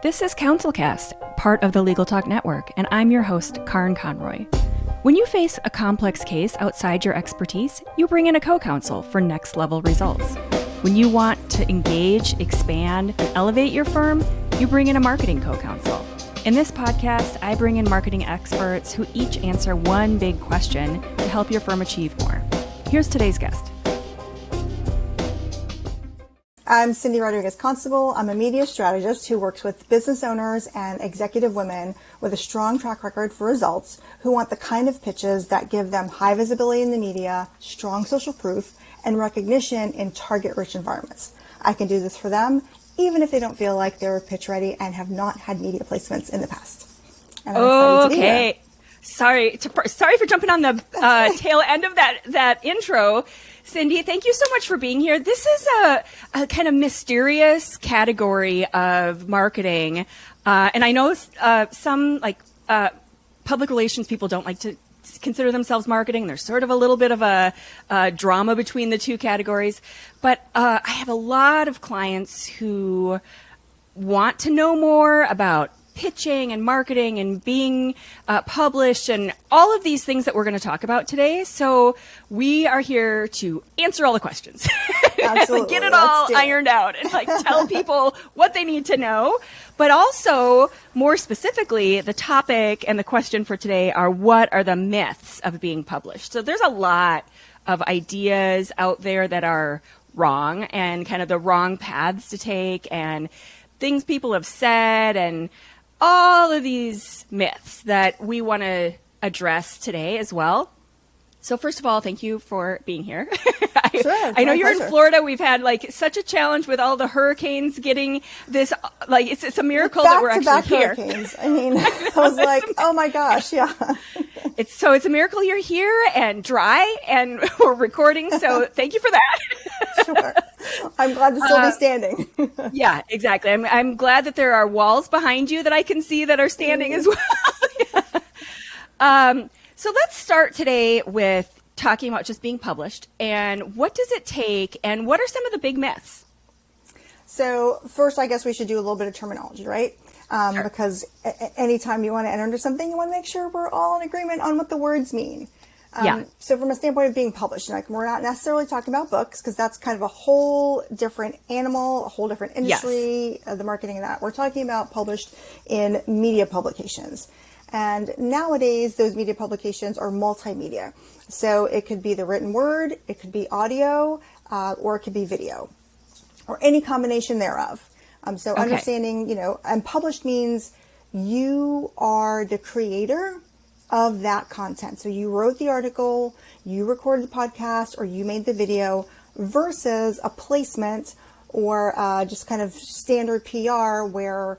This is CounselCast, part of the Legal Talk Network, and I'm your host, Karen Conroy. When you face a complex case outside your expertise, you bring in a co-counsel for next-level results. When you want to engage, expand, and elevate your firm, you bring in a marketing co-counsel. In this podcast, I bring in marketing experts who each answer one big question to help your firm achieve more. Here's today's guest. I'm Cindy Constable. I'm a media strategist who works with business owners and executive women with a strong track record for results who want the kind of pitches that give them high visibility in the media, strong social proof, and recognition in target-rich environments. I can do this for them, even if they don't feel like they're pitch ready and have not had media placements in the past. And I'm excited to be here. Sorry for jumping on the tail end of that intro. Cindy, thank you so much for being here. This is a kind of mysterious category of marketing. And I know some public relations people don't like to consider themselves marketing. There's sort of a little bit of a drama between the two categories. But I have a lot of clients who want to know more about pitching and marketing and being published and all of these things that we're going to talk about today. So we are here to answer all the questions. Absolutely. Get it all ironed out and tell people what they need to know. But also, more specifically, the topic and the question for today are, what are the myths of being published? So there's a lot of ideas out there that are wrong and kind of the wrong paths to take and things people have said and all of these myths that we want to address today as well. So first of all, thank you for being here. I know you're in Florida. We've had such a challenge with all the hurricanes getting this, it's a miracle that we're actually here. Hurricanes. I mean, I was like, oh my gosh, yeah. It's a miracle you're here and dry and we're recording. So thank you for that. Sure. I'm glad to still be standing. Yeah, exactly. I'm glad that there are walls behind you that I can see that are standing as well. Yeah. So let's start today with talking about just being published and what does it take and what are some of the big myths? So first, I guess we should do a little bit of terminology, right? Sure. Because anytime you want to enter into something, you want to make sure we're all in agreement on what the words mean. So from a standpoint of being published, we're not necessarily talking about books because that's kind of a whole different animal, a whole different industry, yes. The marketing of that. We're talking about published in media publications. And nowadays, those media publications are multimedia. So it could be the written word, it could be audio, or it could be video, or any combination thereof. So understanding, and published means you are the creator of that content. So you wrote the article, you recorded the podcast, or you made the video versus a placement or just kind of standard PR where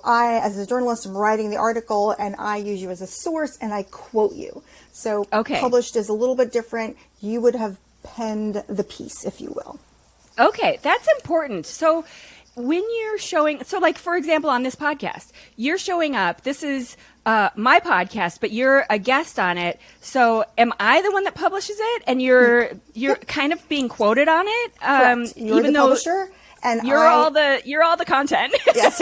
I, as a journalist, am writing the article and I use you as a source and I quote you. So published is a little bit different. You would have penned the piece, if you will. Okay, that's important. So when you're showing, for example, on this podcast, you're showing up, this is my podcast, but you're a guest on it. So am I the one that publishes it? And you're kind of being quoted on it? You're even the publisher. And you're all the content. Yes,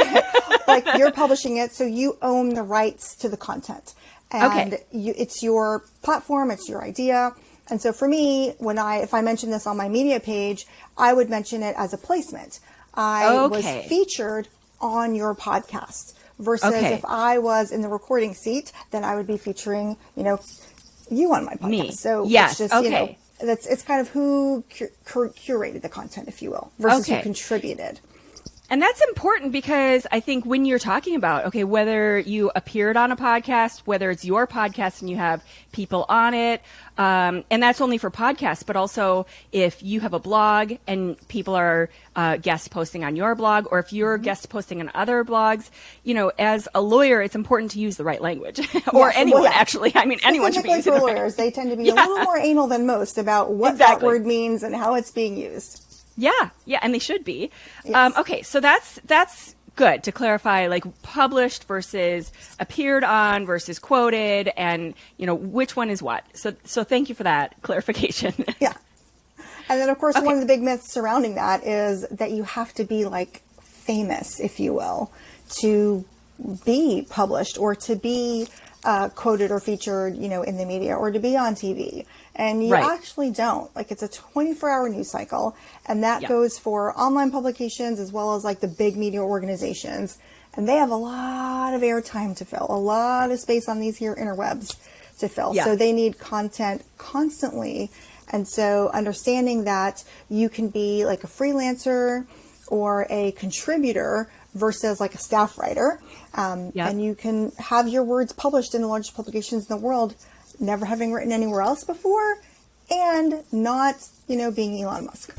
you're publishing it, so you own the rights to the content, and it's your platform, it's your idea. And so for me, if I mention this on my media page, I would mention it as a placement. I was featured on your podcast versus if I was in the recording seat, then I would be featuring you on my podcast. Me. So yes, it's just it's kind of who curated the content, if you will, versus who contributed. And that's important because I think when you're talking about, whether you appeared on a podcast, whether it's your podcast and you have people on it, and that's only for podcasts, but also if you have a blog and people are guest posting on your blog, or if you're guest posting on other blogs, as a lawyer, it's important to use the right language. Or anyone, actually. I mean, anyone should be using for lawyers, they tend to be a little more anal than most about what that word means and how it's being used. Yeah, and they should be. Yes. So that's good to clarify, published versus appeared on versus quoted, and which one is what. So thank you for that clarification. Yeah, and then of course one of the big myths surrounding that is that you have to be famous, if you will, to be published or to be quoted or featured, in the media or to be on TV. And you actually don't. Like, it's a 24-hour news cycle, and that goes for online publications as well as like the big media organizations. And they have a lot of airtime to fill, a lot of space on these here interwebs to fill. So they need content constantly. And so understanding that you can be like a freelancer or a contributor versus like a staff writer, and you can have your words published in the largest publications in the world, never having written anywhere else before, and not, being Elon Musk.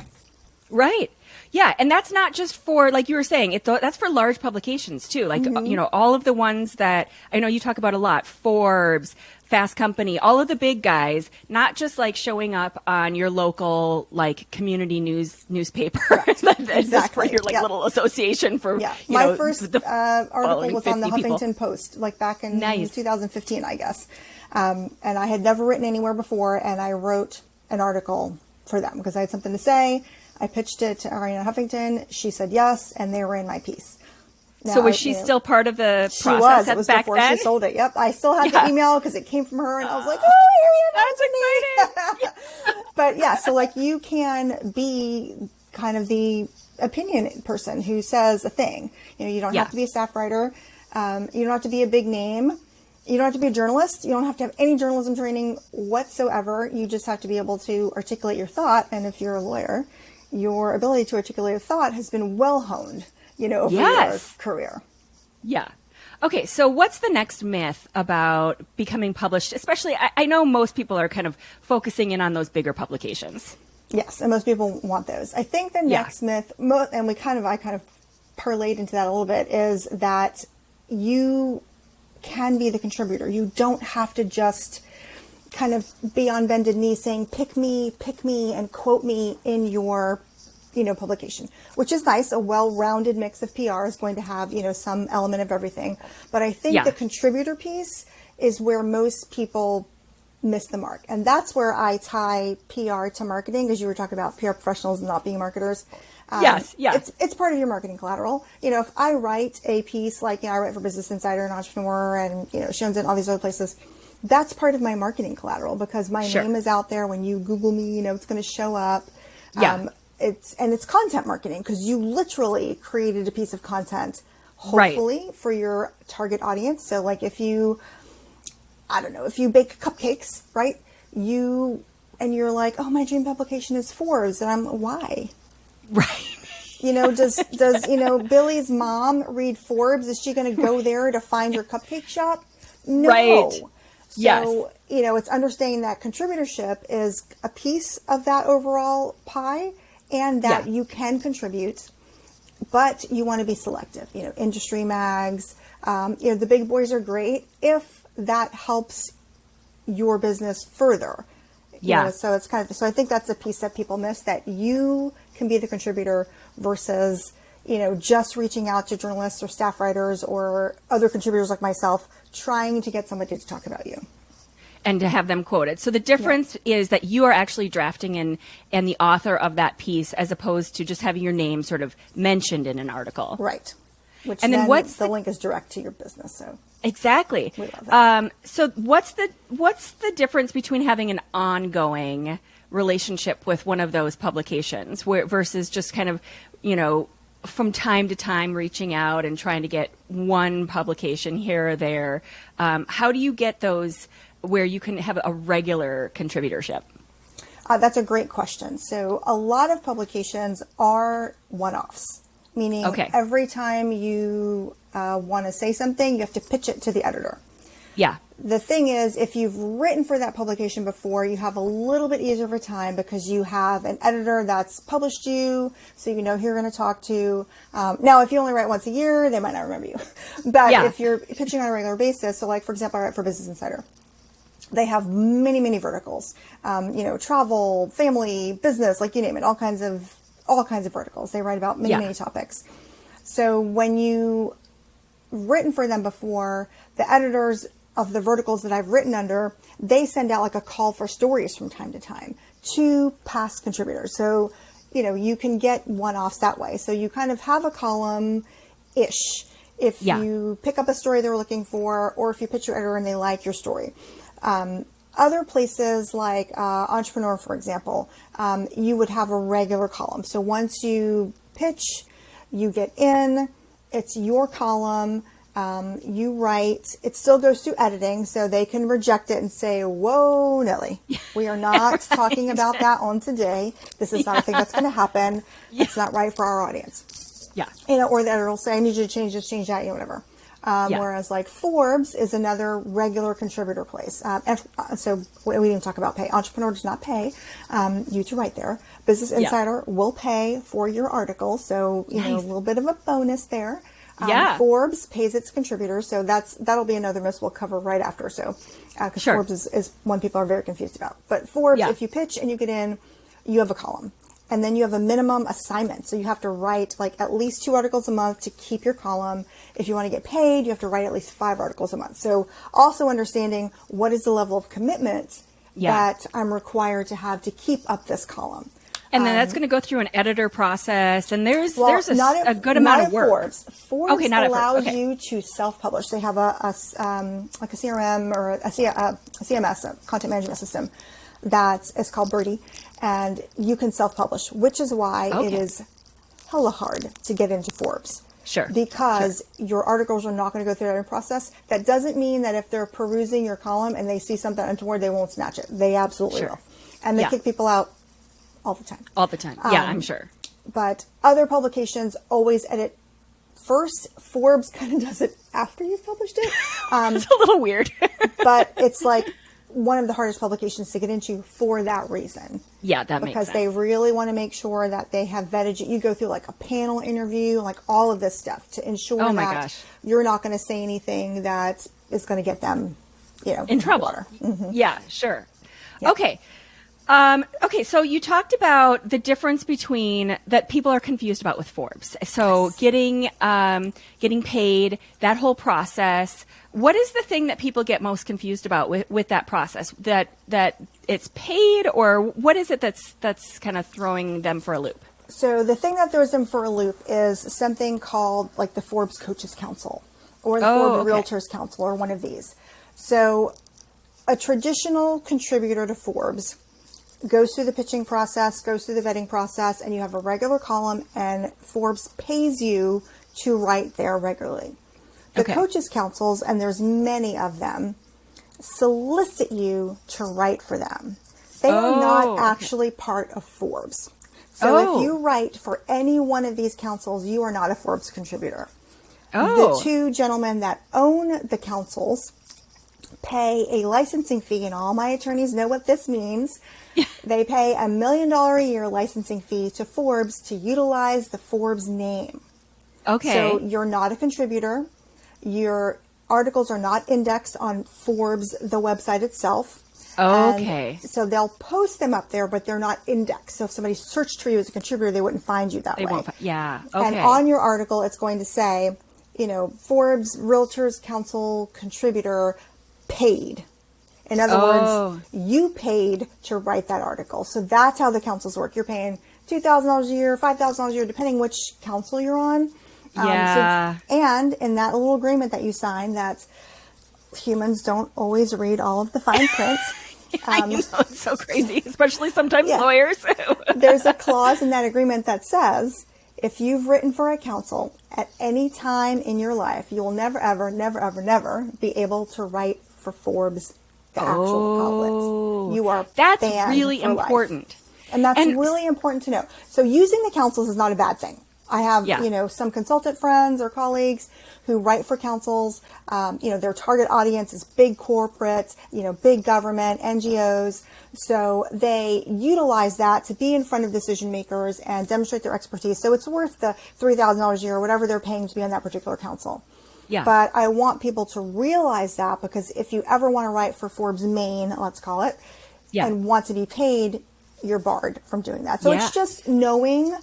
Right. Yeah. And that's not just for, like you were saying, that's for large publications too. Like, all of the ones that I know you talk about a lot, Forbes, Fast Company, all of the big guys, not just like showing up on your local, like, community newspaper. Exactly. For your like little association for, my first article was on the Huffington people. Post, like back in 2015, I guess. And I had never written anywhere before, and I wrote an article for them because I had something to say. I pitched it to Ariana Huffington. She said yes, and they were in my piece. Now, so was she still part of the process? She was. It was back before then? she sold it. Yep. I still had the email because it came from her, and I was like, oh, that's exciting. But yeah, so like you can be kind of the opinion person who says a thing. You don't have to be a staff writer. You don't have to be a big name. You don't have to be a journalist. You don't have to have any journalism training whatsoever. You just have to be able to articulate your thought. And if you're a lawyer, your ability to articulate a thought has been well honed, over your career. Yeah. Okay. So what's the next myth about becoming published? Especially, I know most people are kind of focusing in on those bigger publications. Yes. And most people want those. I think the next myth, and I kind of parlayed into that a little bit, is that you can be the contributor. You don't have to just kind of be on bended knee saying, pick me, and quote me in your, publication, which is nice. A well-rounded mix of PR is going to have, some element of everything. But I think the contributor piece is where most people miss the mark. And that's where I tie PR to marketing, because you were talking about PR professionals not being marketers. Yes. It's part of your marketing collateral. If I write a piece like, I write for Business Insider and Entrepreneur and, Shows in all these other places, that's part of my marketing collateral because my name is out there. When you Google me, it's going to show up. It's content marketing because you literally created a piece of content, hopefully for your target audience. So like if you bake cupcakes, right? You're like, oh, my dream publication is Forbes. And why? Right. Does Billy's mom read Forbes? Is she going to go there to find her cupcake shop? No. Right. So, it's understanding that contributorship is a piece of that overall pie and that you can contribute, but you want to be selective. Industry mags, the big boys are great if that helps your business further. So it's so I think that's a piece that people miss, that you can be the contributor versus, just reaching out to journalists or staff writers or other contributors like myself, trying to get somebody to talk about you. And to have them quoted. So the difference is that you are actually drafting and the author of that piece, as opposed to just having your name sort of mentioned in an article. Right. Which and then what's the link is direct to your business. So exactly. We love that. So what's the difference between having an ongoing relationship with one of those publications versus just kind of, from time to time reaching out and trying to get one publication here or there? How do you get those where you can have a regular contributorship? That's a great question. So a lot of publications are one-offs, meaning every time you want to say something, you have to pitch it to the editor. Yeah. The thing is, if you've written for that publication before, you have a little bit easier of a time because you have an editor that's published you, so you know who you're going to talk to. Now, if you only write once a year, they might not remember you. But if you're pitching on a regular basis, so like, for example, I write for Business Insider. They have many, many verticals, travel, family, business, like you name it, all kinds of verticals. They write about many, many topics. So when you written for them before, the editors of the verticals that I've written under, they send out like a call for stories from time to time to past contributors. So you can get one-offs that way. So you kind of have a column-ish if you pick up a story they're looking for, or if you pitch your editor and they like your story. Other places like Entrepreneur, for example, you would have a regular column. So once you pitch, you get in, it's your column, you write, it still goes through editing, so they can reject it and say, whoa, Nellie, we are not talking about that on today. This is not a thing that's going to happen. It's not right for our audience. Yeah. Or the editor will say, I need you to change this, change that, whatever. Whereas like Forbes is another regular contributor place. So we didn't talk about pay. Entrepreneur does not pay you to write there. Business Insider will pay for your article. So, a little bit of a bonus there. Forbes pays its contributors. So that'll be another miss we'll cover right after. So, cause Forbes is one people are very confused about, but Forbes, if you pitch and you get in, you have a column. And then you have a minimum assignment. So you have to write like at least 2 articles a month to keep your column. If you want to get paid, you have to write at least 5 articles a month. So also understanding what is the level of commitment that I'm required to have to keep up this column. And then that's going to go through an editor process. And there's a good amount of work. Forbes allows you to self-publish. They have like a CRM or a CMS, a content management system that is called Birdie. And you can self-publish, which is why it is hella hard to get into Forbes. Because your articles are not going to go through that process. That doesn't mean that if they're perusing your column and they see something untoward, they won't snatch it. They absolutely will. And they kick people out all the time. All the time. Yeah, I'm sure. But other publications always edit first. Forbes kind of does it after you've published it. It's a little weird. But it's like one of the hardest publications to get into for that reason. Yeah, that makes sense. Because they really want to make sure that they have vetted you. You go through like a panel interview, like all of this stuff to ensure that you're not going to say anything that is going to get them, in trouble. Yeah, sure. Yeah. Okay. Okay, so you talked about the difference between that people are confused about with Forbes. So getting paid, that whole process. What is the thing that people get most confused about with that process? That it's paid, or what is it that's kind of throwing them for a loop? So the thing that throws them for a loop is something called like the Forbes Coaches Council or the Forbes Realtors Council or one of these. So a traditional contributor to Forbes goes through the pitching process, goes through the vetting process, and you have a regular column, and Forbes pays you to write there regularly. The coaches councils, and there's many of them, solicit you to write for them. They are not actually part of Forbes. So if you write for any one of these councils, you are not a Forbes contributor. The 2 gentlemen that own the councils pay a licensing fee, and all my attorneys know what this means. They pay $1 million a year licensing fee to Forbes to utilize the Forbes name. So you're not a contributor. Your articles are not indexed on Forbes, the website itself. So they'll post them up there, but they're not indexed. So if somebody searched for you as a contributor, they wouldn't find you that way. And on your article, it's going to say, Forbes Realtors Council contributor paid. In other words, you paid to write that article. So that's how the councils work. You're paying $2,000 a year, $5,000 a year, depending which council you're on. And in that little agreement that you sign, that humans don't always read all of the fine print. I know, it's so crazy, especially sometimes lawyers. There's a clause in that agreement that says, if you've written for a council at any time in your life, you will never, ever, never, ever, never be able to write for Forbes, the actual public. You are That's banned really for important. Life. And that's really important to know. So using the councils is not a bad thing. I have, some consultant friends or colleagues who write for councils. Their target audience is big corporates, big government, NGOs. So they utilize that to be in front of decision makers and demonstrate their expertise. So it's worth the $3,000 a year or whatever they're paying to be on that particular council. But I want people to realize that, because if you ever want to write for Forbes Maine, let's call it, and want to be paid, you're barred from doing that. So it's just knowing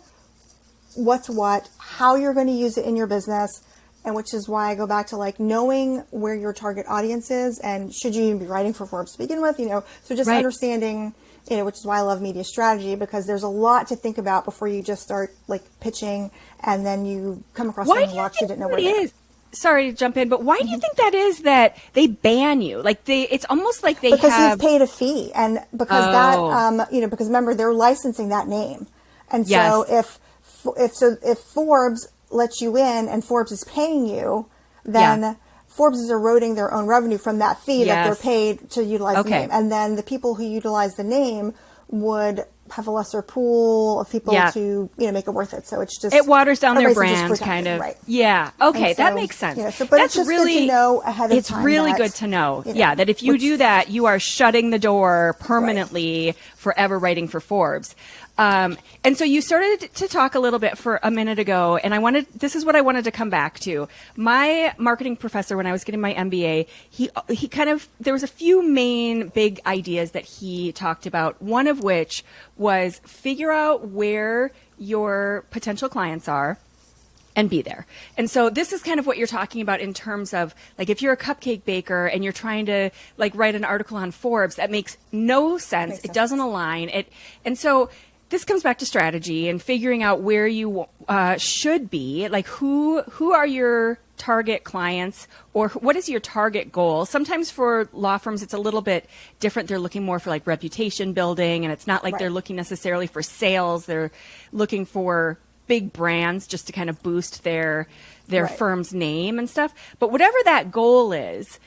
what's what, how you're going to use it in your business, and which is why I go back to like knowing where your target audience is, and should you even be writing for Forbes to begin with, so just understanding which is why I love media strategy, because there's a lot to think about before you just start like pitching and then you come across something you actually didn't know what it is. Sorry to jump in, but why do you think that is that they ban you? Like it's almost like they because have... you've paid a fee, and because that, because remember they're licensing that name, and so if Forbes lets you in and Forbes is paying you, then Forbes is eroding their own revenue from that fee that they're paid to utilize the name, and then the people who utilize the name would have a lesser pool of people to make it worth it. So it's just, it waters down their brand, kind of. Right. Yeah. Okay, so, that makes sense. Yeah, so, but that's it's just really good to know ahead of time. It's really good to know. That if you do that, you are shutting the door permanently forever writing for Forbes. And so you started to talk a little bit for a minute ago, and this is what I wanted to come back to. My marketing professor, when I was getting my MBA, there was a few main big ideas that he talked about, one of which was figure out where your potential clients are and be there. And so this is kind of what you're talking about in terms of, like, if you're a cupcake baker and you're trying to like write an article on Forbes, that makes no sense. It doesn't align. And so this comes back to strategy and figuring out where you should be, like who are your target clients, or what is your target goal? Sometimes for law firms, it's a little bit different. They're looking more for like reputation building, and it's not like they're looking necessarily for sales. They're looking for big brands just to kind of boost their firm's name and stuff. But whatever that goal is,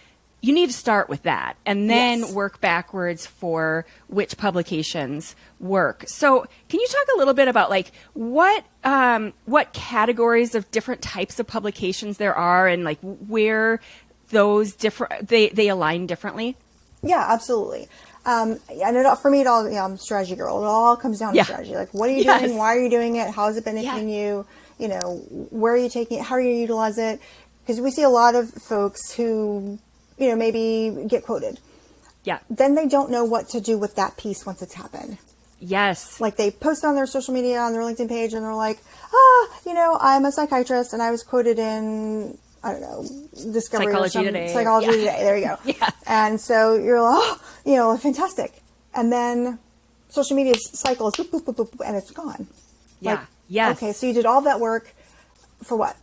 you need to start with that and then work backwards for which publications work. So can you talk a little bit about like what categories of different types of publications there are, and like where those they align differently? Yeah, absolutely. And for me, it all, I'm a strategy girl. It all comes down to strategy. Like, what are you doing? Why are you doing it? How has it benefiting you? Where are you taking it? How are you going to utilize it? Because we see a lot of folks who maybe get quoted. Yeah. Then they don't know what to do with that piece once it's happened. Yes. Like they post on their social media, on their LinkedIn page, and they're like, I'm a psychiatrist and I was quoted in, I don't know, Discovery Psychology Today. Psychology Today. There you go. Yeah. And so you're like, fantastic. And then social media cycles, boop, boop, boop, boop, and it's gone. Yeah. Like, yes. Okay. So you did all that work for what?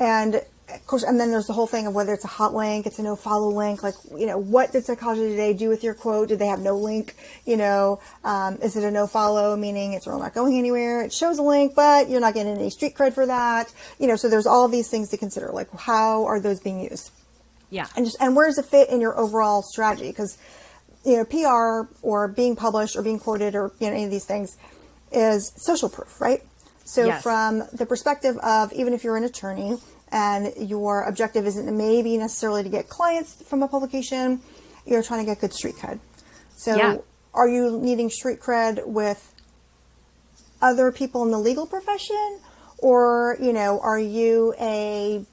And of course, and then there's the whole thing of whether it's a hot link, it's a no follow link. Like, what did Psychology Today do with your quote? Did they have no link? Is it a no follow, meaning it's really not going anywhere? It shows a link, but you're not getting any street cred for that. So there's all these things to consider. Like, how are those being used? Yeah. And where does it fit in your overall strategy? Because, PR or being published or being quoted or, any of these things is social proof, right? So from the perspective of, even if you're an attorney, and your objective isn't maybe necessarily to get clients from a publication, you're trying to get good street cred. So are you needing street cred with other people in the legal profession? Or, are you a,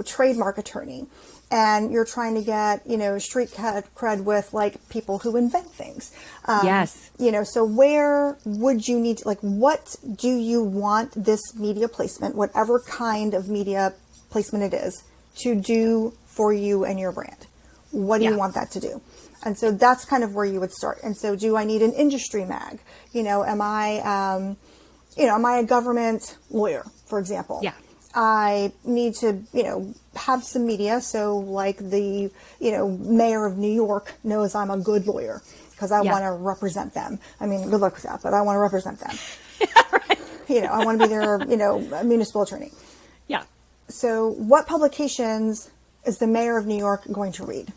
trademark attorney and you're trying to get, street cred with like people who invent things? So where would you need to, like, what do you want this media placement, whatever kind of media placement it is, to do for you and your brand? What do you want that to do? And so that's kind of where you would start. And so do I need an industry mag? Am I a government lawyer, for example? Yeah. I need to, have some media. So like the, mayor of New York knows I'm a good lawyer because I want to represent them. I mean, good luck with that, but I want to represent them. I want to be their, municipal attorney. Yeah. So what publications is the mayor of New York going to read?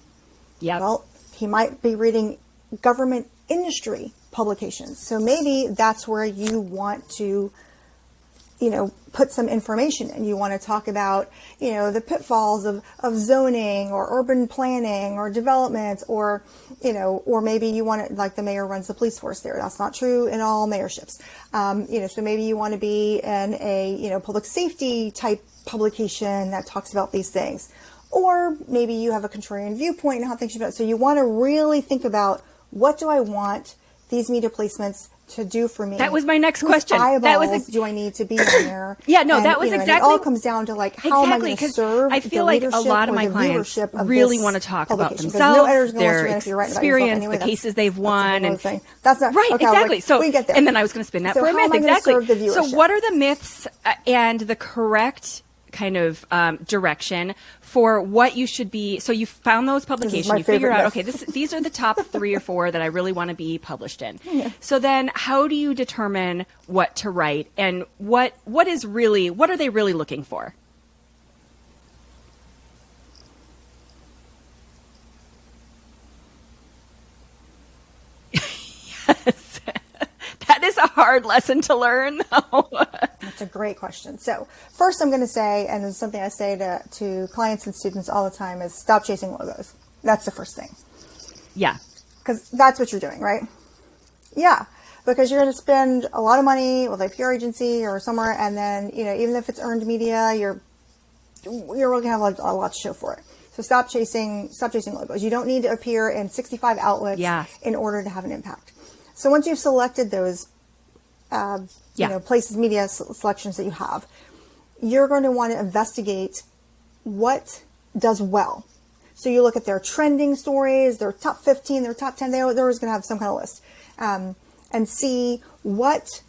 Yeah. Well, he might be reading government industry publications. So maybe that's where you want to, put some information in. You want to talk about, the pitfalls of zoning or urban planning or development, or, or maybe you want to, like the mayor runs the police force there. That's not true in all mayorships. So maybe you want to be in a, public safety type publication that talks about these things. Or maybe you have a contrarian viewpoint and how things should be. So you want to really think about, what do I want these media placements to do for me? That was my next Whose question. That was eyeballs do I need to be in there? Yeah, no, and, that was and exactly. it all comes down to like, how am I going to serve I feel the like a leadership lot of or my the clients viewership of really this want to talk about publication? Because themselves, no editor's going to let their you in if you're writing about yourself experience, anyway. the cases they've That's won, another thing. That's not right. okay, Exactly. Like, so we can get there. and then I was going to spin that So for a how am myth. I gonna Exactly. serve the viewership? So what are the myths and the correct kind of direction for what you should be? So you found those publications, my you figure favorite out, myth. okay, these are the top 3 or 4 that I really want to be published in. Yeah. So then how do you determine what to write, and what are they really looking for? Yes. That is a hard lesson to learn, though. That's a great question. So first I'm going to say, and it's something I say to clients and students all the time, is stop chasing logos. That's the first thing. Yeah. Because that's what you're doing, right? Yeah. Because you're going to spend a lot of money with a PR agency or somewhere, and then, even if it's earned media, you're really going to have a lot to show for it. So stop chasing logos. You don't need to appear in 65 outlets in order to have an impact. So once you've selected those, places, media selections that you have, you're going to want to investigate what does well. So you look at their trending stories, their top 15, their top 10, they're always going to have some kind of list, and see what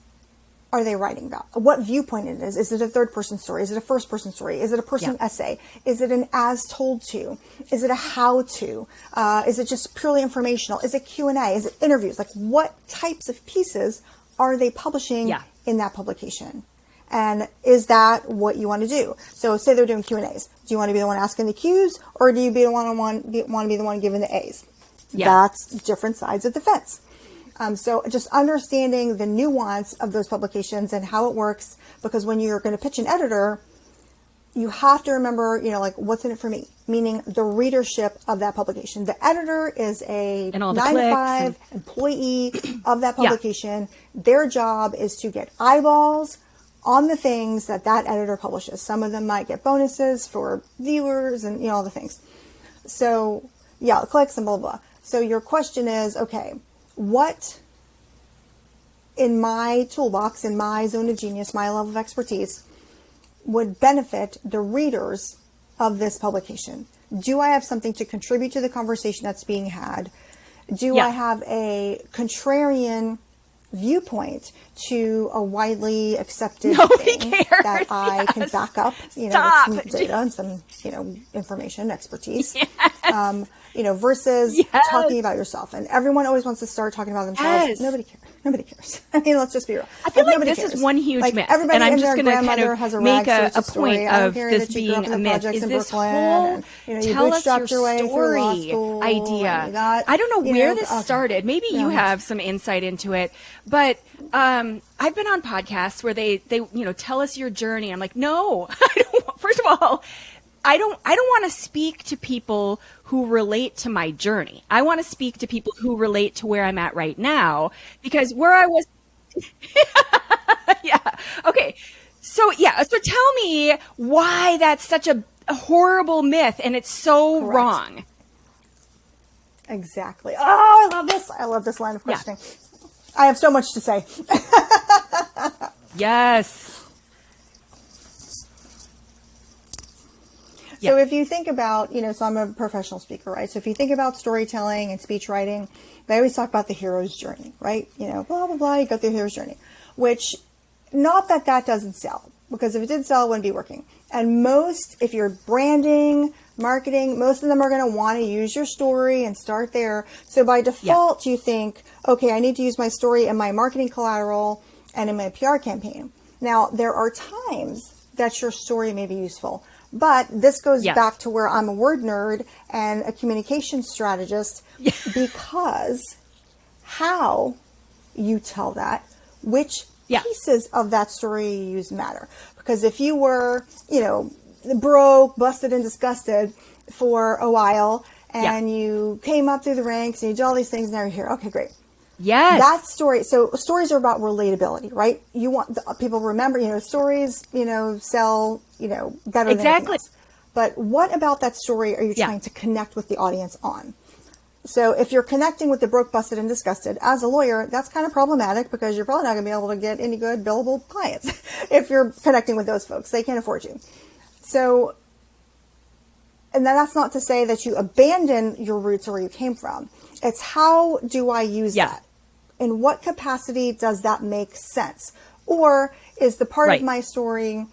are they writing about? What viewpoint it is? Is it a third person story? Is it a first person story? Is it a personal essay? Is it an as told to? Is it a how to? Is it just purely informational? Is it Q&A? Is it interviews? Like, what types of pieces are they publishing in that publication? And is that what you want to do? So say they're doing Q&As. Do you want to be the one asking the Qs, or do you want to be the one giving the As? That's different sides of the fence. So just understanding the nuance of those publications and how it works, because when you're going to pitch an editor, you have to remember, what's in it for me, meaning the readership of that publication. The editor is a 9-to-5 employee of that publication. Their job is to get eyeballs on the things that editor publishes. Some of them might get bonuses for viewers and, all the things. So clicks and blah, blah, blah. So your question is, okay, what in my toolbox, in my zone of genius, my level of expertise, would benefit the readers of this publication? Do I have something to contribute to the conversation that's being had? Do I have a contrarian viewpoint to a widely accepted thing that I can back up, with some data and some, information, expertise, versus talking about yourself. And everyone always wants to start talking about themselves. Nobody cares. I mean, let's just be real. I feel like this is one huge myth, and I'm just going to kind of make a point of this being a myth. Is this whole tell us your story idea? I don't know where this started. Maybe you have some insight into it, but I've been on podcasts where they tell us your journey. I'm like, no, I don't. First of all, I don't want to speak to people who relate to my journey. I want to speak to people who relate to where I'm at right now, because where I was. Okay. So tell me why that's such a horrible myth and it's so wrong. Exactly. Oh, I love this. I love this line of questioning. I have so much to say. Yes. So if you think about, so I'm a professional speaker, right? So if you think about storytelling and speech writing, they always talk about the hero's journey, right? Blah, blah, blah, you go through the hero's journey, which not that doesn't sell, because if it did sell, it wouldn't be working. And if you're branding, marketing, most of them are going to want to use your story and start there. So by default, you think, okay, I need to use my story in my marketing collateral and in my PR campaign. Now, there are times that your story may be useful. But this goes back to where I'm a word nerd and a communication strategist, because how you tell that, which pieces of that story you use matter. Because if you were, broke, busted, and disgusted for a while, and you came up through the ranks and you did all these things, and now you're here. Okay, great. Yes. That story. So stories are about relatability, right? You want people to remember, stories, sell, better than anything else. But what about that story are you trying to connect with the audience on? So if you're connecting with the broke, busted, and disgusted as a lawyer, that's kind of problematic because you're probably not going to be able to get any good billable clients if you're connecting with those folks. They can't afford you. So, and then that's not to say that you abandon your roots or where you came from. It's how do I use that? In what capacity does that make sense? Or is the part of my story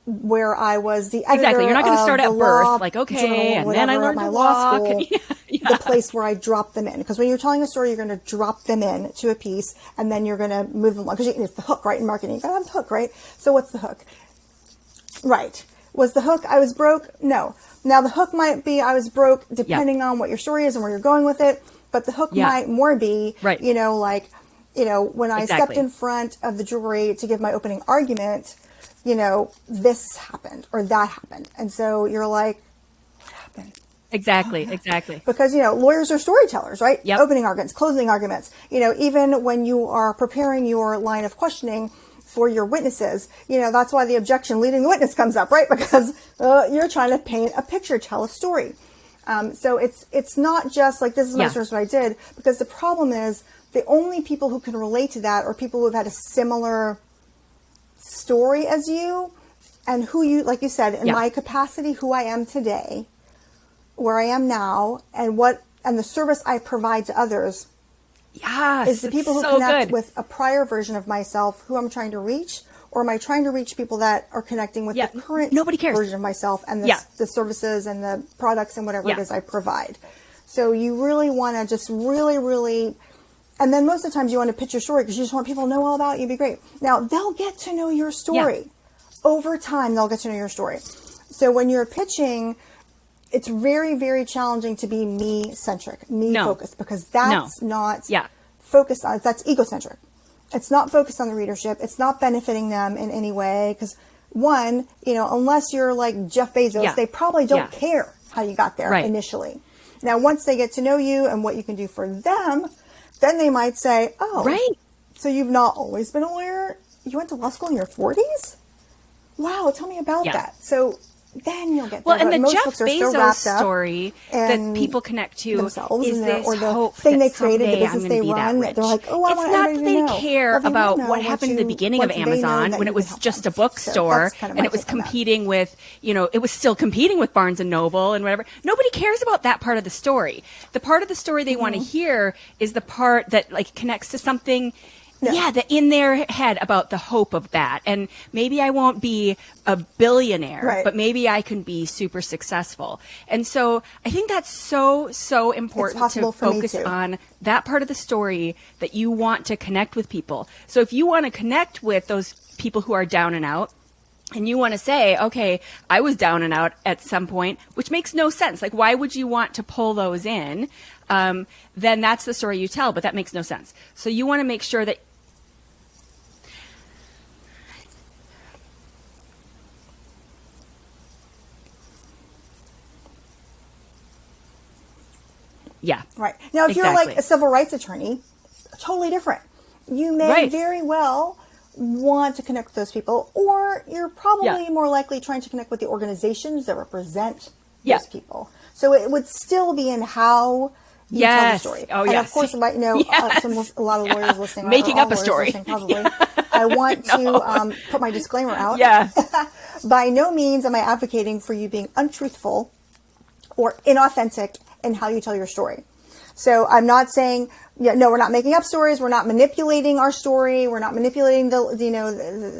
where I was the editor Exactly. You're not going to start of at the birth, law like, okay, journal, and then I learned my to law walk. school, the place where I drop them in. Because when you're telling a story, you're going to drop them in to a piece, and then you're going to move them along. Because it's the hook, right? In marketing, you got to have the hook, right? So what's the hook? Right. Was the hook I was broke? No. Now the hook might be I was broke, depending on what your story is and where you're going with it. But the hook might more be, you know, like, you know, when I stepped in front of the jury to give my opening argument, you know, this happened or that happened. And so you're like, what happened? Exactly. Because, you know, lawyers are storytellers, right? Yep. Opening arguments, closing arguments. You know, even when you are preparing your line of questioning for your witnesses, you know, that's why the objection leading the witness comes up, right? Because you're trying to paint a picture, tell a story. So it's not just like, this is my story, what I did, because the problem is the only people who can relate to that are people who have had a similar story as you and who you, like you said, in my capacity, who I am today, where I am now, and the service I provide to others is the people who connect with a prior version of myself who I'm trying to reach, or am I trying to reach people that are connecting with the current version of myself and the services and the products and whatever it is I provide. So you really want to just really, and then most of the times you want to pitch your story because you just want people to know all about you. Be great. Now they'll get to know your story over time. They'll get to know your story. So when you're pitching, it's very, very challenging to be me-centric, me-focused, because that's not focused on, that's egocentric. It's not focused on the readership. It's not benefiting them in any way. Because one, you know, unless you're like Jeff Bezos, they probably don't care how you got there initially. Now, once they get to know you and what you can do for them, then they might say, oh, so you've not always been a lawyer? You went to law school in your 40s? Wow, tell me about that. So then you'll get there. Well, and the most Jeff folks are Bezos so story that people connect to themselves is this or the hope thing that they created, the someday business I'm they going to be run. that rich. They're like, oh, I it's want not everybody that to they know. care Well, they about know what happened at the beginning of once they know Amazon that when you it was can help just them. a bookstore So kind of and my it was take on that. competing with, you know, it was still competing with Barnes and Noble and whatever. Nobody cares about that part of the story. The part of the story they want to hear is the part that like connects to something that in their head about the hope of that. And maybe I won't be a billionaire, but maybe I can be super successful. And so I think that's so important to focus on that part of the story that you want to connect with people. So if you want to connect with those people who are down and out, and you want to say, okay, I was down and out at some point, which makes no sense. Like, why would you want to pull those in? Then that's the story you tell, but that makes no sense. So you want to make sure that Right. Now, if you're like a civil rights attorney, totally different. You may very well want to connect with those people, or you're probably more likely trying to connect with the organizations that represent those people. So it would still be in how you tell the story. Oh, and of course, you know, a lot of lawyers listening. Making up a story. Probably. I want to put my disclaimer out. By no means am I advocating for you being untruthful or inauthentic in how you tell your story. So I'm not saying, no, we're not making up stories. We're not manipulating our story. We're not manipulating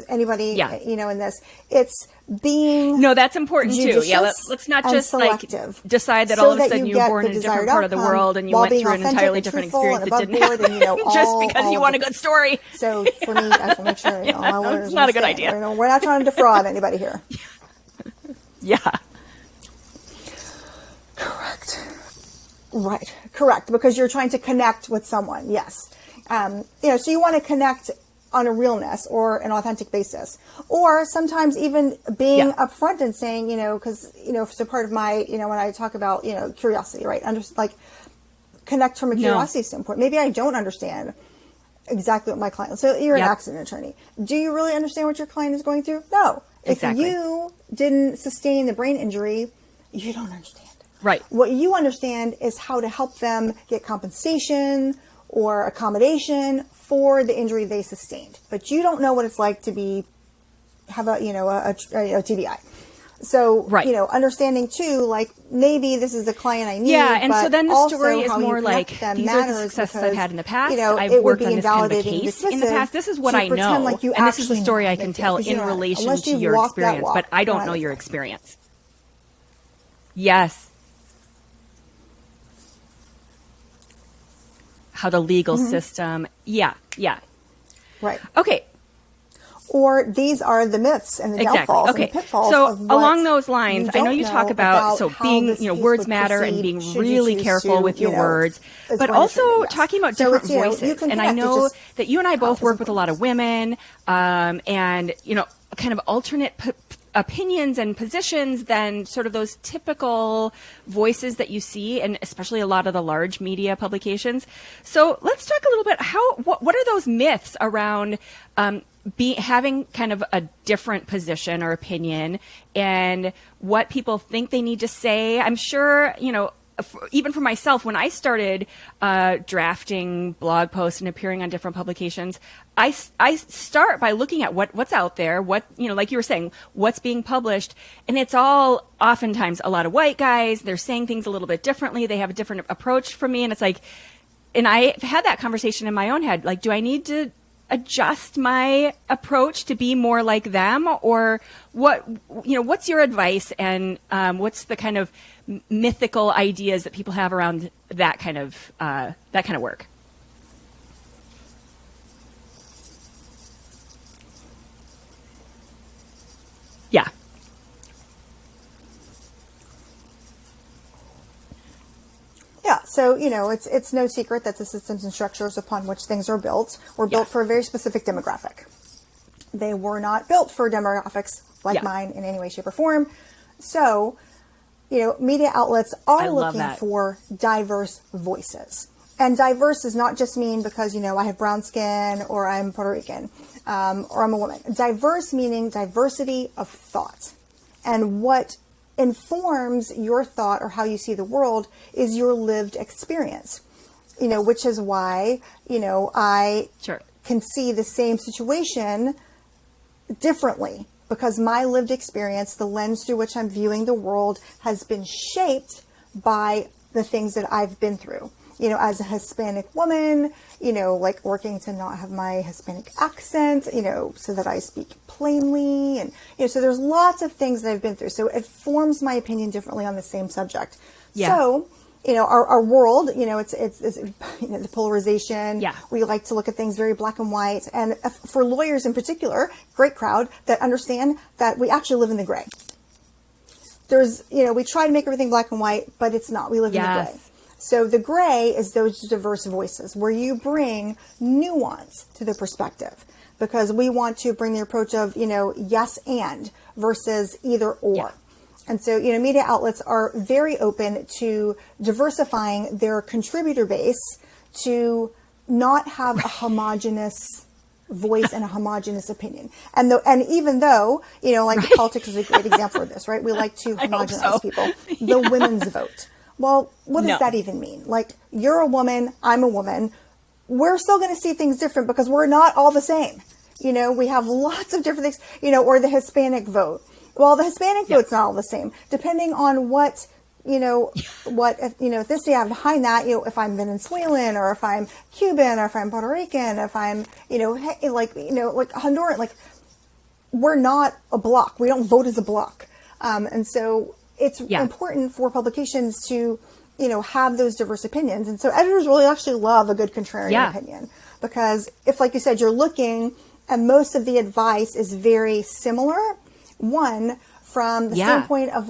anybody, in this. It's being No, that's important too. Yeah, let's not just like decide that all of a sudden you were born in a different part of the world and you went through an entirely different experience that didn't happen just because you want a good story. So for me, I have to make sure, my lawyers it's not a good idea. We're not trying to defraud anybody here. Correct. Right. Correct. Because you're trying to connect with someone. Yes. So you want to connect on a realness or an authentic basis, or sometimes even being upfront and saying, because, so part of my, when I talk about, curiosity, right. Connect from a curiosity standpoint. Maybe I don't understand exactly what my client, so you're an accident attorney. Do you really understand what your client is going through? No. Exactly. If you didn't sustain the brain injury, you don't understand. Right. What you understand is how to help them get compensation or accommodation for the injury they sustained. But you don't know what it's like to have a TBI. So, right. Understanding too, like maybe this is the client I need. Yeah, and but so then the story is also more like, these are the successes I've had in the past. I've worked on this kind of a case in the past. This is what I know, like and this is the story I can tell in relation to your experience, but I don't know your experience. Yes. How the legal system. Yeah. Right. Okay. Or these are the myths and the downfalls and the pitfalls. So of what along those lines, I know you talk about being, words matter and being really careful with your words, but also talking about different voices. And I know that you and I both work with a lot of women, and kind of alternate opinions and positions than sort of those typical voices that you see, and especially a lot of the large media publications. So let's talk a little bit what are those myths around having kind of a different position or opinion, and what people think they need to say. I'm sure, even for myself, when I started drafting blog posts and appearing on different publications, I start by looking at what's out there, like you were saying, what's being published. And it's all oftentimes a lot of white guys. They're saying things a little bit differently. They have a different approach from me. And it's like, and I've had that conversation in my own head. Like, do I need to adjust my approach to be more like them, or what's your advice, and what's the kind of mythical ideas that people have around that kind of work? Yeah. Yeah, so, it's no secret that the systems and structures upon which things are built were built for a very specific demographic. They were not built for demographics like mine in any way, shape, or form. So, media outlets are looking for diverse voices. And diverse does not just mean because, I have brown skin, or I'm Puerto Rican, or I'm a woman. Diverse meaning diversity of thought. And what informs your thought or how you see the world is your lived experience, which is why, I can see the same situation differently, because my lived experience, the lens through which I'm viewing the world, has been shaped by the things that I've been through. As a Hispanic woman, like working to not have my Hispanic accent, so that I speak plainly. And, so there's lots of things that I've been through. So it forms my opinion differently on the same subject. Yeah. So, our world, it's the polarization. Yeah. We like to look at things very black and white. And for lawyers in particular, great crowd that understand that we actually live in the gray. There's, we try to make everything black and white, but it's not. We live in the gray. So the gray is those diverse voices where you bring nuance to the perspective, because we want to bring the approach of, yes and versus either or. Yeah. And so, media outlets are very open to diversifying their contributor base to not have a homogenous voice and a homogenous opinion. And even though, politics is a great example of this, right? We like to homogenize people. The women's vote. Well, what does that even mean? Like, you're a woman, I'm a woman. We're still going to see things different because we're not all the same. We have lots of different things, or the Hispanic vote. Well, the Hispanic vote's not all the same. Depending on what, ethnicity I have behind that, if I'm Venezuelan, or if I'm Cuban, or if I'm Puerto Rican, if I'm, like Honduran, like, we're not a block. We don't vote as a block. And so it's important for publications to, have those diverse opinions. And so editors really actually love a good contrarian opinion, because if, like you said, you're looking and most of the advice is very similar, one, from the standpoint of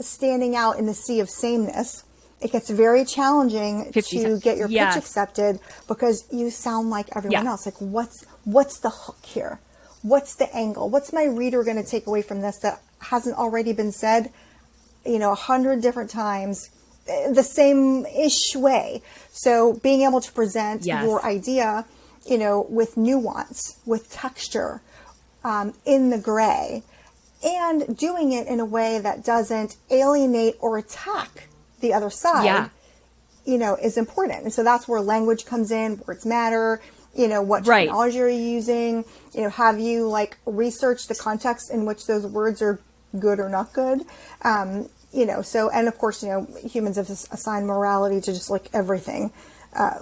standing out in the sea of sameness, it gets very challenging to get your pitch accepted because you sound like everyone else. Like, what's the hook here? What's the angle? What's my reader going to take away from this that hasn't already been said, 100 different times, the same-ish way? So being able to present your idea, with nuance, with texture, in the gray, and doing it in a way that doesn't alienate or attack the other side, is important. And so that's where language comes in, words matter, what terminology are you using, have you like researched the context in which those words are good or not good? So, and of course, humans have assigned morality to just like everything,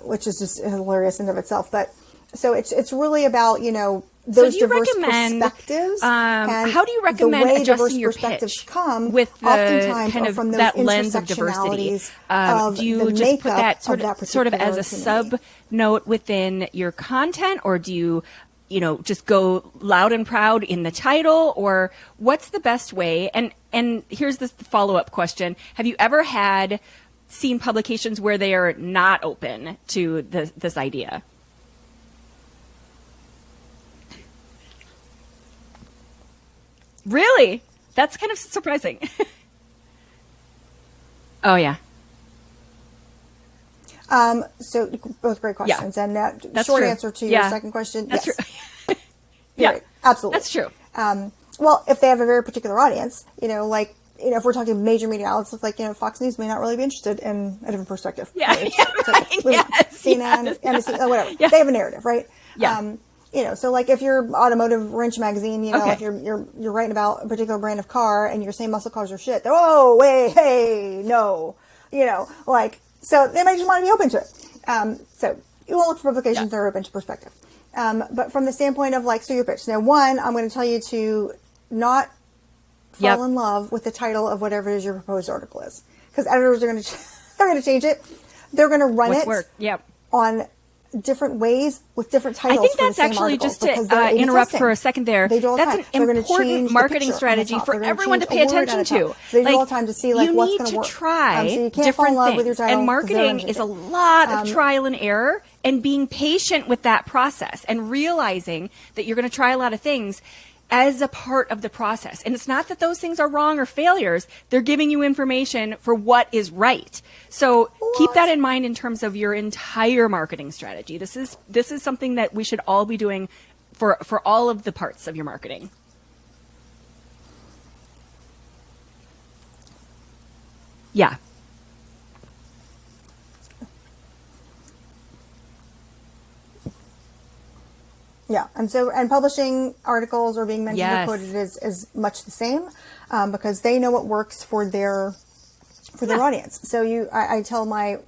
which is just hilarious in and of itself. But so it's really about, those diverse perspectives. And how do you recommend the way adjusting your perspectives pitch come with the oftentimes kind of from those that lens of diversity? Do you just put that sort of as a sub note within your content, or do you, just go loud and proud in the title, or what's the best way? And here's this follow-up question. Have you ever seen publications where they are not open to this idea? Really? That's kind of surprising. Oh, yeah. So both great questions. Yeah. And That's short true. answer to your second question. That's yes. true. Yeah, absolutely. That's true. Well, if they have a very particular audience, if we're talking major media outlets, like, Fox News may not really be interested in a different perspective. Yeah. Right? CNN, NBC, whatever. Yeah. They have a narrative, right? Yeah. So like if you're Automotive Wrench magazine, Okay. if you're writing about a particular brand of car and you're saying muscle cars are shit, they're, oh, wait, hey, no, so they might just want to be open to it. So you won't look for publications that are open to perspective. But from the standpoint of so your pitch. Now, one, I'm going to tell you to not fall in love with the title of whatever it is your proposed article is, because editors are going to, they're going to change it. They're going to run on different ways with different titles. I think that's actually, just to interrupt for a second there, that's an important marketing strategy for everyone to pay attention to. They do all the time to see what's going to work. You need to try so you can't different fall in love things. with your title, and marketing is a lot of trial and error, and being patient with that process and realizing that you're going to try a lot of things as a part of the process. And it's not that those things are wrong or failures. They're giving you information for what is right. So keep that in mind in terms of your entire marketing strategy. This is something that we should all be doing for all of the parts of your marketing. Yeah. Yeah, and publishing articles or being mentioned or quoted is much the same, because they know what works for their audience. So I tell my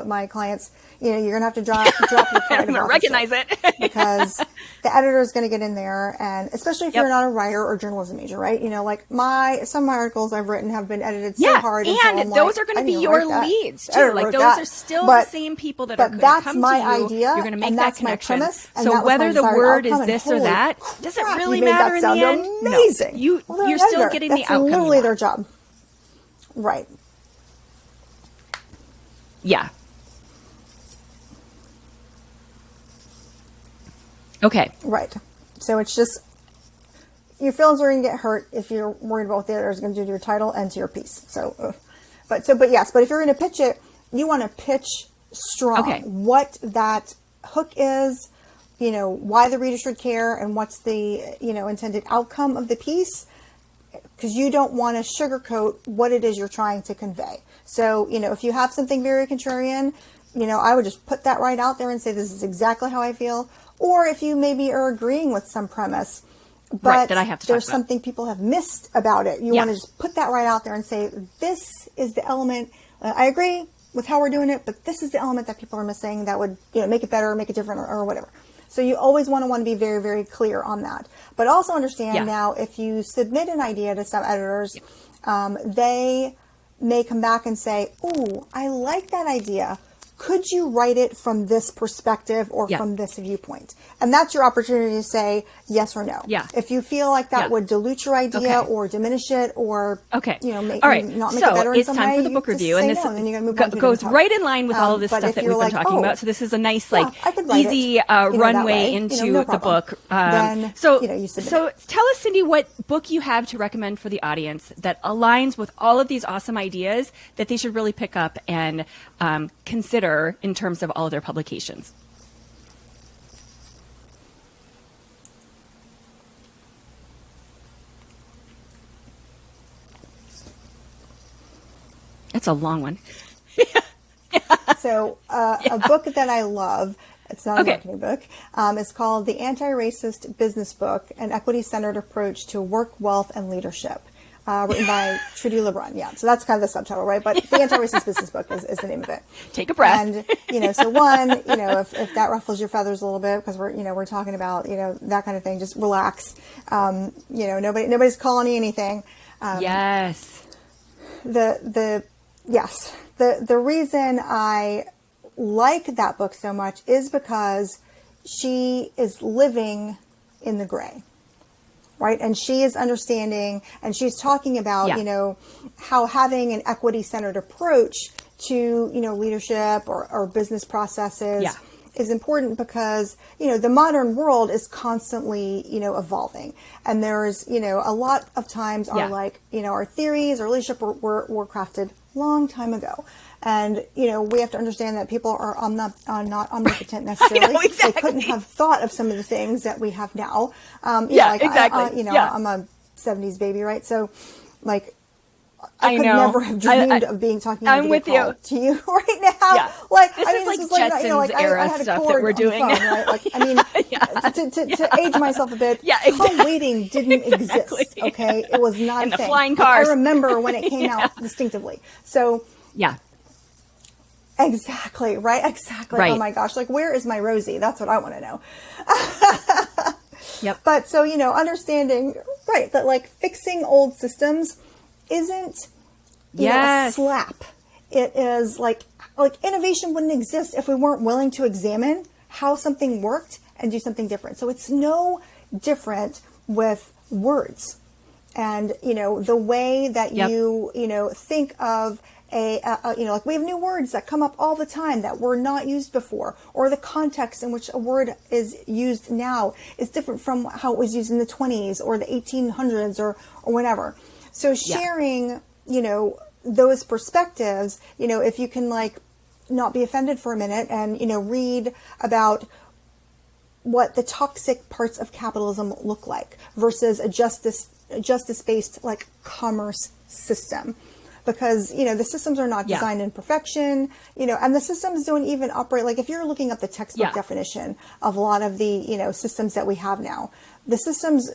my clients, you're gonna have to drop your pride of authorship, recognize it because the editor is gonna get in there, and especially if you're not a writer or journalism major, right? Some of my articles I've written have been edited so hard, and those are going to be your leads too. Those are still the same people that are going to come to you. But that's my idea. You're going to make that connection. Premise, so whether the word is this or that, does it really matter in the end? Amazing. No. You're still getting the outcome. That's literally their job. Right. Yeah. Okay. Right. So it's just, your feelings are going to get hurt if you're worried about what the editor is going to do to your title and to your piece. So, but if you're going to pitch it, you want to pitch strong. Okay. What that hook is, why the reader should care, and what's the, intended outcome of the piece, because you don't want to sugarcoat what it is you're trying to convey. So, if you have something very contrarian, I would just put that right out there and say, this is exactly how I feel. Or if you maybe are agreeing with some premise, but that I have to there's talk about. something people have missed about it, you want to just put that right out there and say, this is the element. I agree with how we're doing it, but this is the element that people are missing that would make it better, make it different, or whatever. So you always want to be very, very clear on that. But also understand now, if you submit an idea to some editors, they may come back and say, ooh, I like that idea. Could you write it from this perspective or from this viewpoint? And that's your opportunity to say yes or no. Yeah. If you feel like that would dilute your idea or diminish it or not make All right. not make it better in some way, it's time for the book review, and this goes right in line with all of this stuff that we've been talking about. So this is a nice easy runway into the book. Then, so you submit so tell us, Cindy, what book you have to recommend for the audience that aligns with all of these awesome ideas that they should really pick up and consider in terms of all of their publications. That's a long one. So a book that I love, it's not a marketing book, it's called The Anti-Racist Business Book, An Equity-Centered Approach to Work, Wealth, and Leadership, written by Trudy LeBrun. Yeah, so that's kind of the subtitle, right? But The Anti-Racist Business Book is the name of it. Take a breath. And, so one, if that ruffles your feathers a little bit, because we're talking about, that kind of thing, just relax. Nobody's calling you anything. Yes. The reason I like that book so much is because she is living in the gray, right? And she is understanding, and she's talking about, how having an equity-centered approach to, leadership or business processes is important because, the modern world is constantly, evolving. And there's, a lot of times our theories or leadership were crafted long time ago. And, we have to understand that people are not omnipotent necessarily. Exactly. They couldn't have thought of some of the things that we have now. Exactly. I'm a 70s baby, right? So, I could never have dreamed of talking I'm with you to you right now. Yeah. This is like Jetsons era stuff that we're doing now. Right? To age myself a bit, call waiting didn't exist. Okay, it was not and a the thing. flying cars. I remember when it came out distinctively. So exactly right. Oh my gosh, where is my Rosie? That's what I want to know. Yep. But so understanding that fixing old systems isn't a slap. It is like innovation wouldn't exist if we weren't willing to examine how something worked and do something different. So it's no different with words. And, the way that you think of we have new words that come up all the time that were not used before, or the context in which a word is used now is different from how it was used in the 20s or the 1800s or whatever. So sharing, those perspectives, if you can not be offended for a minute and, read about what the toxic parts of capitalism look like versus a justice-based commerce system. Because, the systems are not designed in perfection, and the systems don't even operate. If you're looking up the textbook definition of a lot of the, systems that we have now, the systems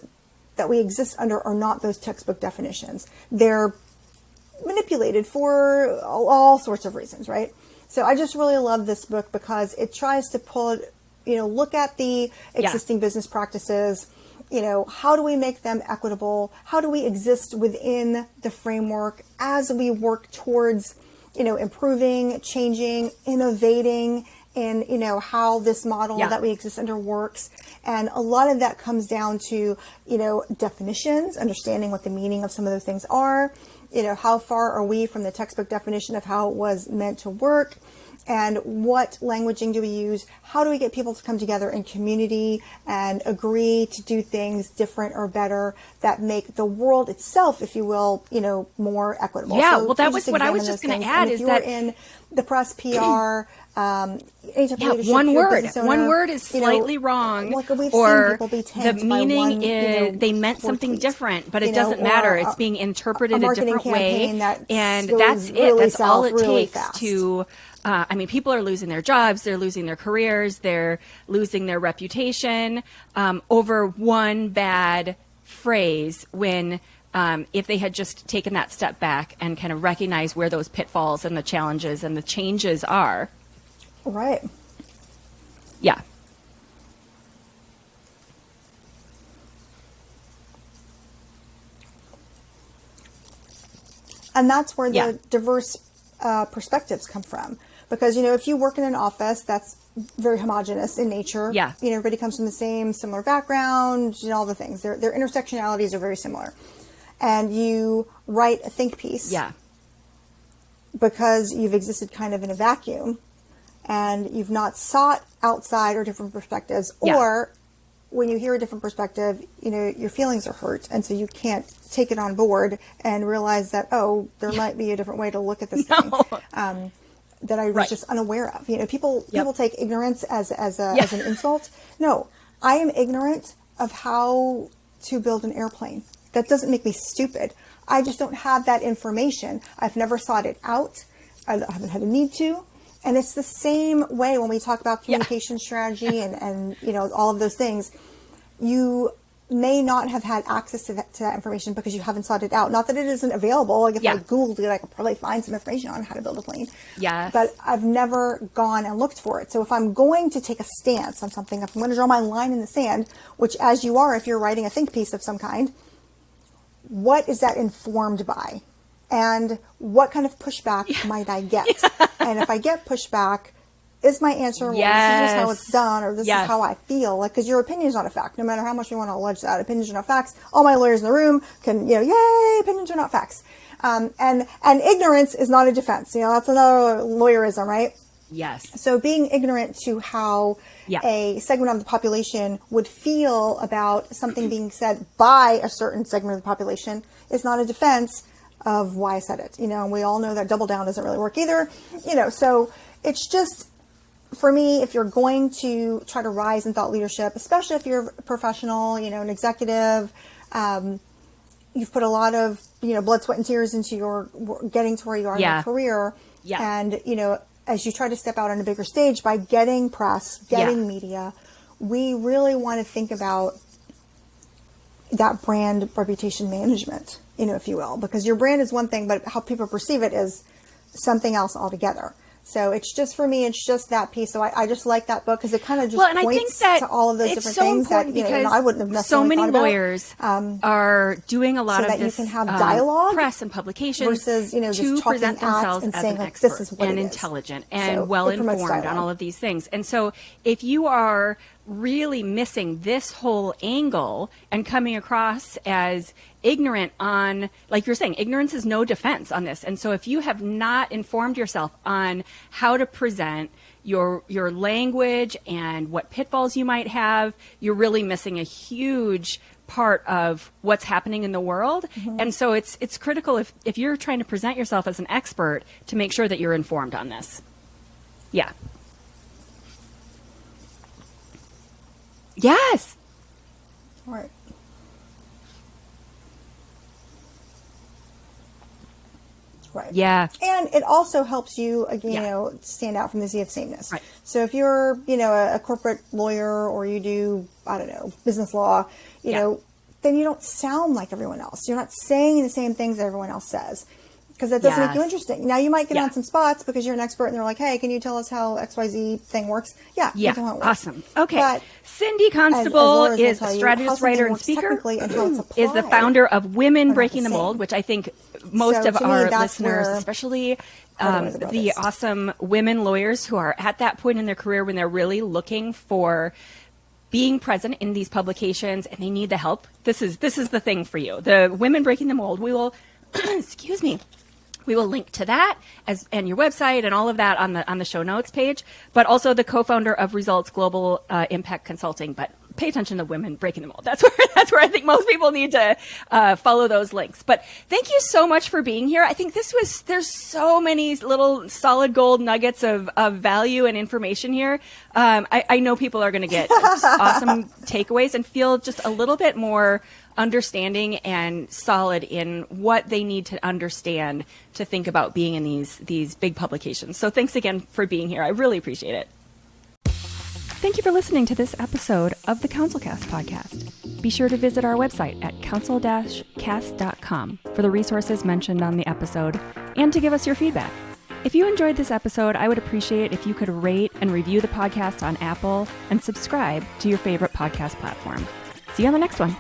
that we exist under are not those textbook definitions. They're manipulated for all sorts of reasons, right? So I just really love this book because it tries to look at the existing business practices. How do we make them equitable? How do we exist within the framework as we work towards, improving, changing, innovating in, how this model that we exist under works. And a lot of that comes down to, definitions, understanding what the meaning of some of those things are, how far are we from the textbook definition of how it was meant to work, and what languaging do we use? How do we get people to come together in community and agree to do things different or better that make the world itself, if you will, more equitable? Yeah, so well, that was what I was just going to add, is that that in the press, PR, one word is slightly wrong, or the meaning is they meant something different, but it doesn't matter. It's being interpreted a different way, and that's it. That's all it takes to. People are losing their jobs, they're losing their careers, they're losing their reputation over one bad phrase when if they had just taken that step back and kind of recognized where those pitfalls and the challenges and the changes are. Right. Yeah. And that's where the diverse perspectives come from. Because, if you work in an office that's very homogenous in nature, everybody comes from the same similar background, all the things. Their intersectionalities are very similar. And you write a think piece because you've existed kind of in a vacuum and you've not sought outside or different perspectives, or when you hear a different perspective, your feelings are hurt. And so you can't take it on board and realize that, there might be a different way to look at this thing. That I was just unaware of. People take ignorance as an insult. No, I am ignorant of how to build an airplane. That doesn't make me stupid. I just don't have that information. I've never sought it out. I haven't had a need to. And it's the same way when we talk about communication strategy and all of those things. You may not have had access to that information because you haven't sought it out. Not that it isn't available. Like if I Googled it, I could probably find some information on how to build a plane. Yes. But I've never gone and looked for it. So if I'm going to take a stance on something, if I'm going to draw my line in the sand, which as you are, if you're writing a think piece of some kind, what is that informed by? And what kind of pushback might I get? And if I get pushback, is my answer, well, this is just how it's done, or this is how I feel? Like, because your opinion is not a fact. No matter how much you want to allege that, opinions are not facts. All my lawyers in the room can, yay, opinions are not facts. And ignorance is not a defense. That's another lawyerism, right? Yes. So being ignorant to how a segment of the population would feel about something being said by a certain segment of the population is not a defense of why I said it. And we all know that double down doesn't really work either. So it's just, for me, if you're going to try to rise in thought leadership, especially if you're a professional, an executive, you've put a lot of, blood, sweat, and tears into your getting to where you are in your career. Yeah. And, as you try to step out on a bigger stage by getting press, getting media, we really want to think about that brand reputation management, if you will, because your brand is one thing, but how people perceive it is something else altogether. So it's just, for me, it's just that piece. So I just like that book because it kind of just points to all of those different things that I wouldn't have necessarily so many thought lawyers are doing a lot of that this you can have dialogue press and publications versus to just present themselves and as saying, an like, expert this is what and it is. intelligent and So well-informed on all of these things. And so if you are really missing this whole angle and coming across as ignorant on, like you're saying, ignorance is no defense on this. And so if you have not informed yourself on how to present your language and what pitfalls you might have, you're really missing a huge part of what's happening in the world. Mm-hmm. And so it's critical if you're trying to present yourself as an expert to make sure that you're informed on this. Yeah. Yes. Right. Right. Yeah. And it also helps you, stand out from the sea of sameness. Right. So if you're, a corporate lawyer or you do, business law, then you don't sound like everyone else. You're not saying the same things that everyone else says. Because that doesn't make you interesting. Now, you might get on some spots because you're an expert and they're like, hey, can you tell us how XYZ thing works? Yeah. Awesome. Okay. But Cindy Constable is a strategist, writer, and speaker, is the founder of Women Breaking the Mold, which I think most of our listeners, especially the awesome women lawyers who are at that point in their career when they're really looking for being present in these publications and they need the help. This is the thing for you. The Women Breaking the Mold. We will, excuse me. We will link to that and your website and all of that on the show notes page, but also the co-founder of Results Global Impact Consulting. But pay attention to Women Breaking the Mold. That's where I think most people need to follow those links. But thank you so much for being here. I think there's so many little solid gold nuggets of value and information here. I know people are going to get awesome takeaways and feel just a little bit more understanding and solid in what they need to understand to think about being in these big publications. So thanks again for being here. I really appreciate it. Thank you for listening to this episode of the CounselCast podcast. Be sure to visit our website at counsel-cast.com for the resources mentioned on the episode and to give us your feedback. If you enjoyed this episode, I would appreciate if you could rate and review the podcast on Apple and subscribe to your favorite podcast platform. See you on the next one.